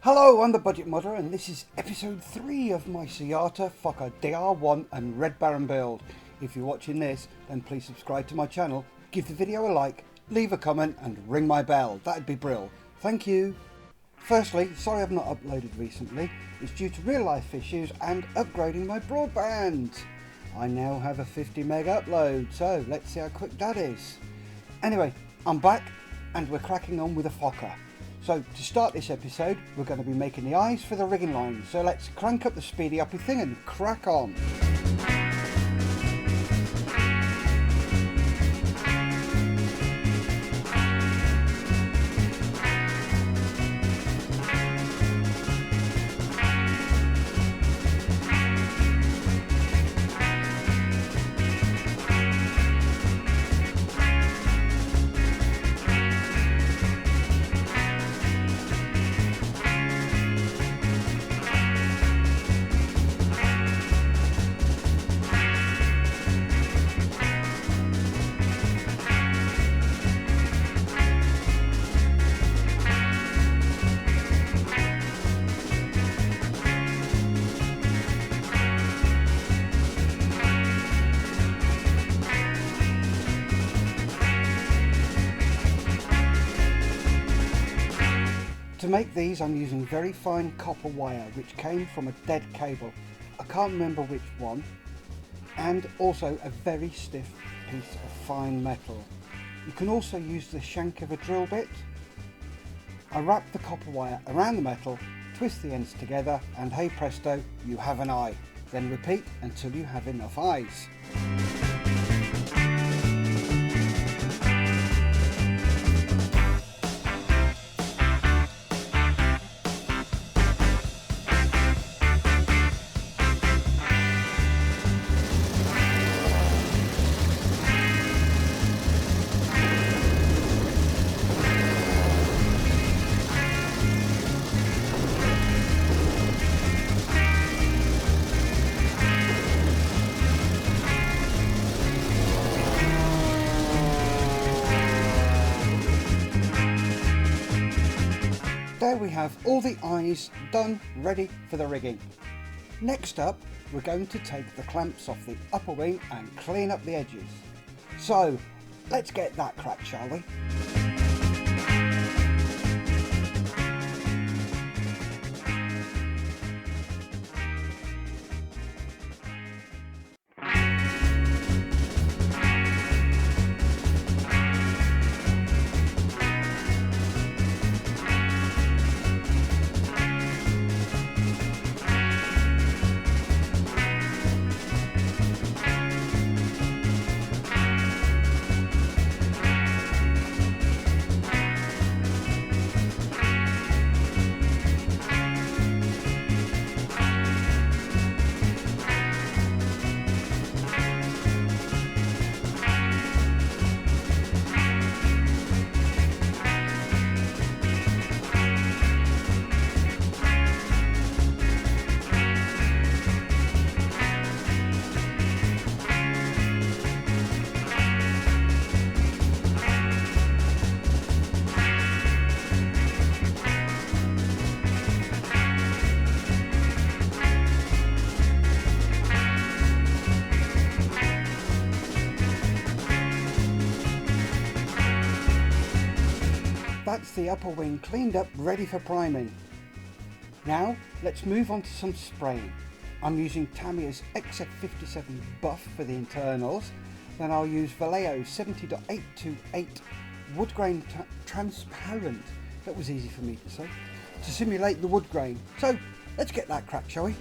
Hello, I'm the Budget Modder and this is episode 3 of my Suyata, Fokker DR.1 and Red Baron build. If you're watching this, then please subscribe to my channel, give the video a like, leave a comment and ring my bell. That'd be brill. Thank you. Firstly, sorry I've not uploaded recently. It's due to real life issues and upgrading my broadband. I now have a 50 meg upload, so let's see how quick that is. Anyway, I'm back and we're cracking on with a Fokker. So to start this episode, we're going to be making the eyes for the rigging line. So let's crank up the speedy uppy thing and crack on. To make these I'm using very fine copper wire which came from a dead cable, I can't remember which one, and also a very stiff piece of fine metal. You can also use the shank of a drill bit. I wrap the copper wire around the metal, twist the ends together and hey presto, you have an eye. Then repeat until you have enough eyes. There we have all the eyes done, ready for the rigging. Next up, we're going to take the clamps off the upper wing and clean up the edges. So, let's get that cracked, shall we? That's the upper wing cleaned up, ready for priming. Now let's move on to some spraying. I'm using Tamiya's XF57 buff for the internals, then I'll use Vallejo's 70.828 wood grain transparent, that was easy for me to say, to simulate the wood grain. So let's get that cracked, shall we?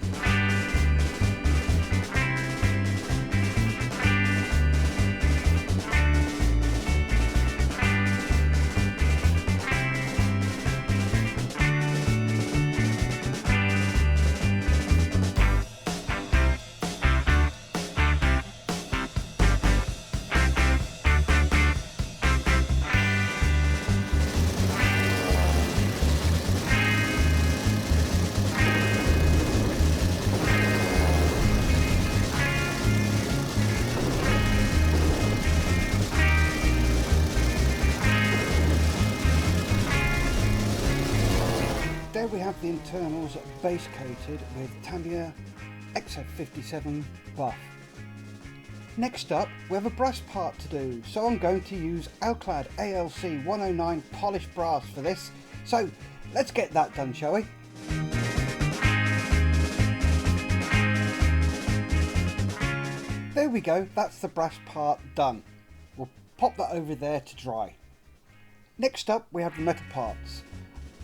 there we have the internals base coated with Tamiya XF57 buff. Next up we have a brass part to do, so I'm going to use Alclad ALC 109 polished brass for this, so let's get that done, shall we? There we go, that's the brass part done. We'll pop that over there to dry. Next up we have the metal parts.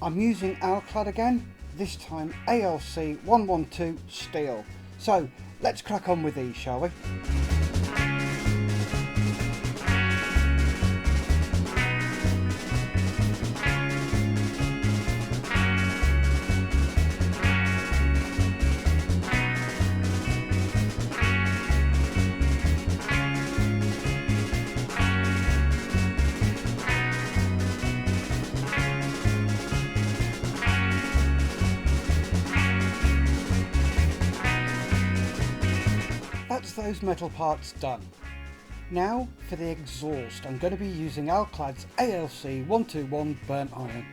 I'm using Alclad again, this time ALC 112 steel. So let's crack on with these, shall we? That's those metal parts done. Now for the exhaust, I'm going to be using Alclad's ALC 121 burnt iron.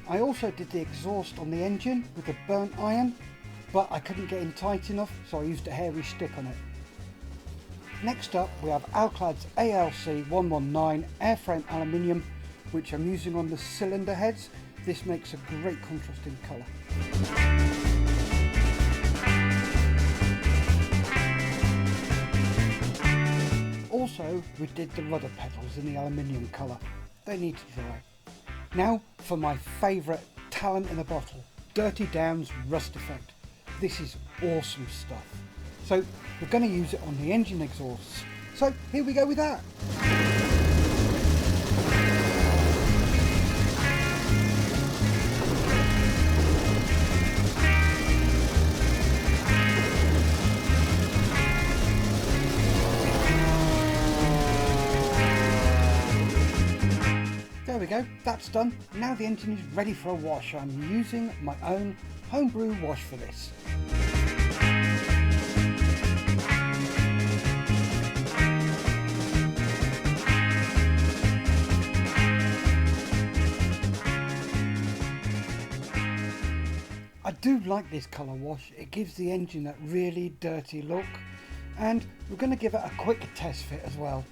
I also did the exhaust on the engine with the burnt iron, but I couldn't get in tight enough, so I used a hairy stick on it. Next up we have Alclad's ALC 119 airframe aluminium, which I'm using on the cylinder heads. This makes a great contrasting colour. Also we did the rudder pedals in the aluminium colour. They need to dry. Now for my favourite talent in a bottle, Dirty Down's Rust Effect. This is awesome stuff. So we're going to use it on the engine exhausts. So here we go with that. There we go, that's done. Now the engine is ready for a wash. I'm using my own homebrew wash for this. I do like this colour wash. It gives the engine that really dirty look, and we're going to give it a quick test fit as well.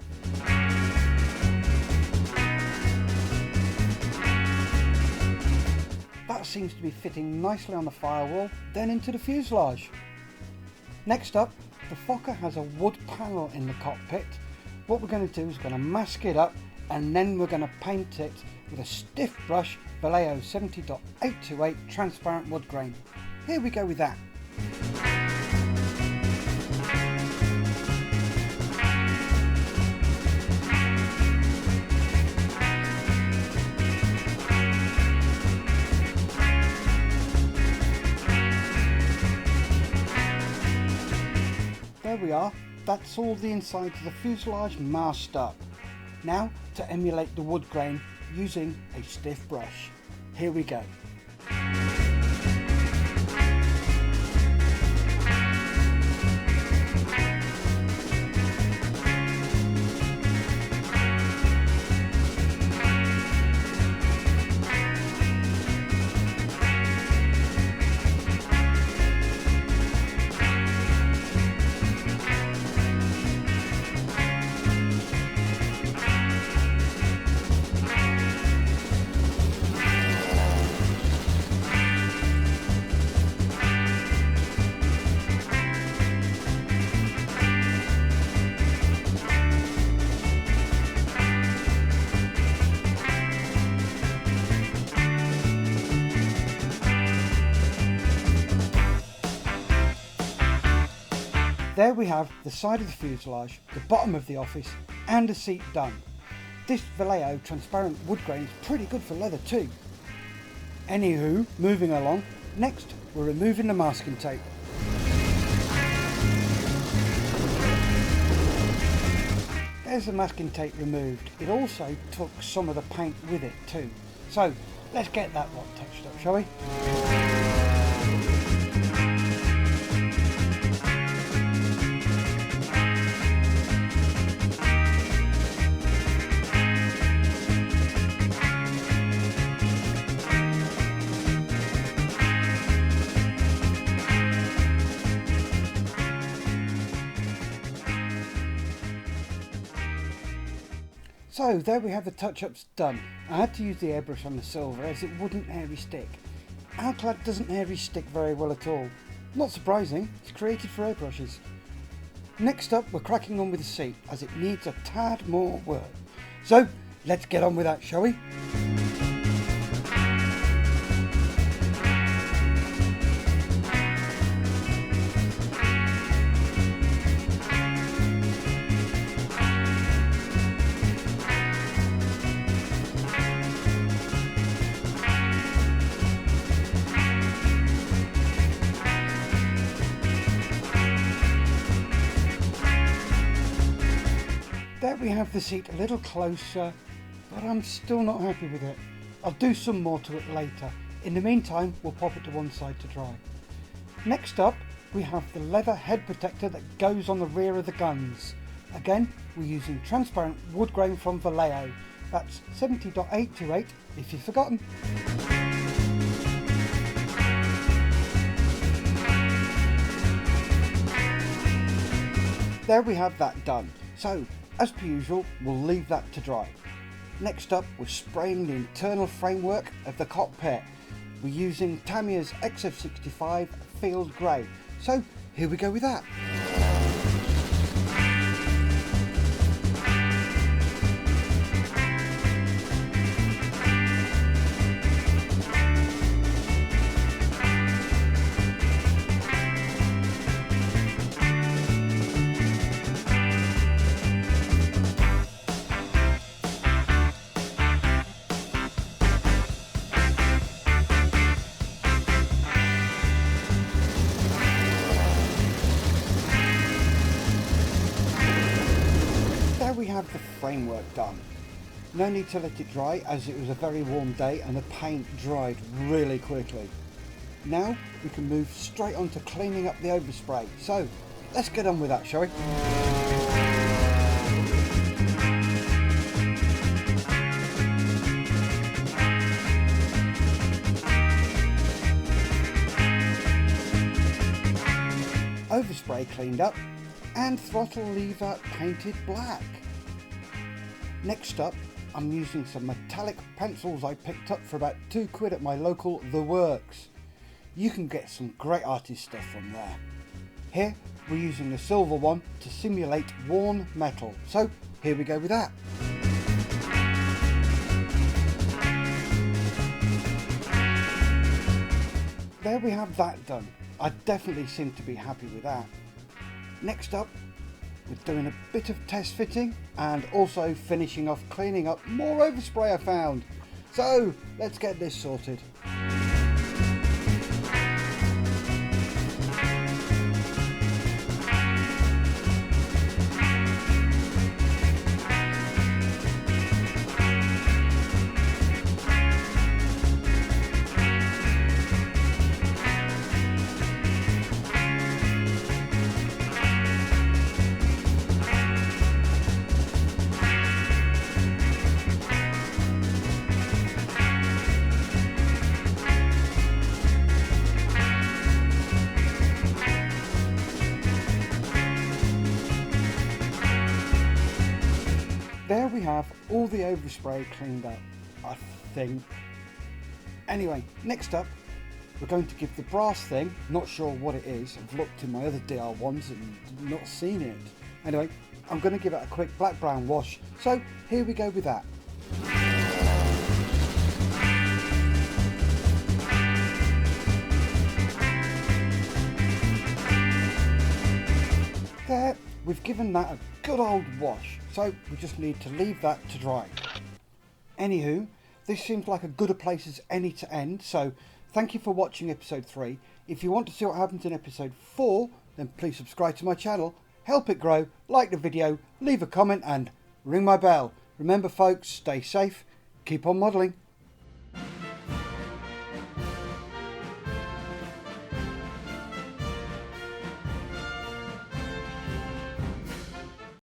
That seems to be fitting nicely on the firewall, then into the fuselage. Next up, the Fokker has a wood panel in the cockpit. What we're going to do is going to mask it up, and then we're going to paint it with a stiff brush Vallejo 70.828 transparent wood grain. Here we go with that. There we are, that's all the insides of the fuselage masked up. Now to emulate the wood grain using a stiff brush. Here we go. There we have the side of the fuselage, the bottom of the office and the seat done. This Vallejo transparent wood grain is pretty good for leather too. Anywho, moving along, Next, we're removing the masking tape. There's the masking tape removed. It also took some of the paint with it too. So let's get that one touched up, shall we? So there we have the touch-ups done. I had to use the airbrush on the silver as it wouldn't airy stick. Alclad doesn't airy stick very well at all. Not surprising, it's created for airbrushes. Next up, we're cracking on with the seat as it needs a tad more work. So let's get on with that, shall we? There we have the seat a little closer, but I'm still not happy with it. I'll do some more to it later. In the meantime, we'll pop it to one side to dry. Next up, we have the leather head protector that goes on the rear of the guns. Again, we're using transparent wood grain from Vallejo. That's 70.828 if you've forgotten. There we have that done. So, as per usual, we'll leave that to dry. Next up, we're spraying the internal framework of the cockpit. We're using Tamiya's XF65 Field Grey. So, here we go with that. We have the framework done. No need to let it dry as it was a very warm day and the paint dried really quickly. Now we can move straight on to cleaning up the overspray. So let's get on with that, shall we? Overspray cleaned up and throttle lever painted black. Next up, I'm using some metallic pencils I picked up for about £2 at my local The Works. You can get some great artist stuff from there. Here, we're using the silver one to simulate worn metal. So, here we go with that. There we have that done. I definitely seem to be happy with that. Next up, we're doing a bit of test fitting and also finishing off cleaning up more overspray I found. So let's get this sorted. There we have all the overspray cleaned up, I think. Anyway, next up, we're going to give the brass thing, not sure what it is, I've looked in my other DR1s and not seen it. Anyway, I'm going to give it a quick black-brown wash, so here we go with that. There, we've given that a good old wash, so we just need to leave that to dry. Anywho, this seems like a good a place as any to end, so Thank you for watching episode 3. If you want to see what happens in episode 4, then please subscribe to my channel, help it grow, like the video, leave a comment and ring my bell. Remember folks, stay safe, keep on modelling.